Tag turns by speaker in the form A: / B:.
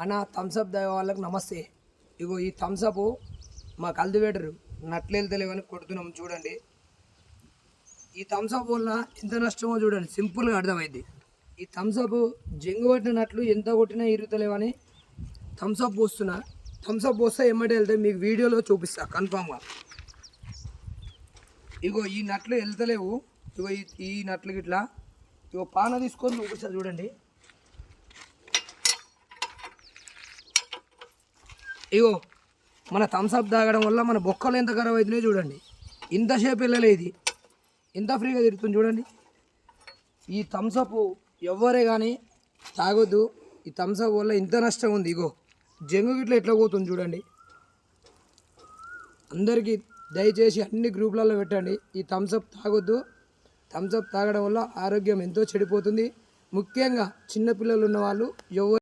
A: అన్న థమ్స్అప్ తాగే వాళ్ళకి నమస్తే. ఇగో ఈ థమ్స్అప్ మా కల్టివేటర్ నట్లు వెళ్తలేవని కొడుతున్నాం చూడండి. ఈ థమ్స్అప్ వల్ల ఎంత నష్టమో చూడండి, సింపుల్గా అర్థమైంది. ఈ థమ్స్అప్ జంగు పట్టిన నట్లు ఎంత కొట్టినా ఇరుగుతలేవని థమ్స్అప్ పోస్తున్నా. థమ్స్అప్ పోస్తే ఎమ్మటే వెళ్తాయి, మీకు వీడియోలో చూపిస్తా కన్ఫామ్గా. ఇగో ఈ నట్లు వెళ్తలేవు, ఇగో ఈ నట్లు గిట్లా ఇగో పాన తీసుకొని చూపిస్తా చూడండి. ఇగో మన థమ్స్అప్ తాగడం వల్ల మన బొక్కలు ఎంత ఖరాబ్ అవుతున్నాయో చూడండి. ఇంతసేపు వెళ్ళలేదు, ఎంత ఫ్రీగా తిరుగుతుంది చూడండి. ఈ థమ్స్అప్ ఎవ్వరే కానీ తాగొద్దు. ఈ థమ్స్అప్ వల్ల ఇంత నష్టం ఉంది. ఇగో జంగు గిట్ల ఎట్లా పోతుంది చూడండి. అందరికీ దయచేసి అన్ని గ్రూపులలో పెట్టండి, ఈ థమ్స్అప్ తాగొద్దు. థమ్స్అప్ తాగడం వల్ల ఆరోగ్యం ఎంతో చెడిపోతుంది. ముఖ్యంగా చిన్నపిల్లలు ఉన్న వాళ్ళు ఎవరు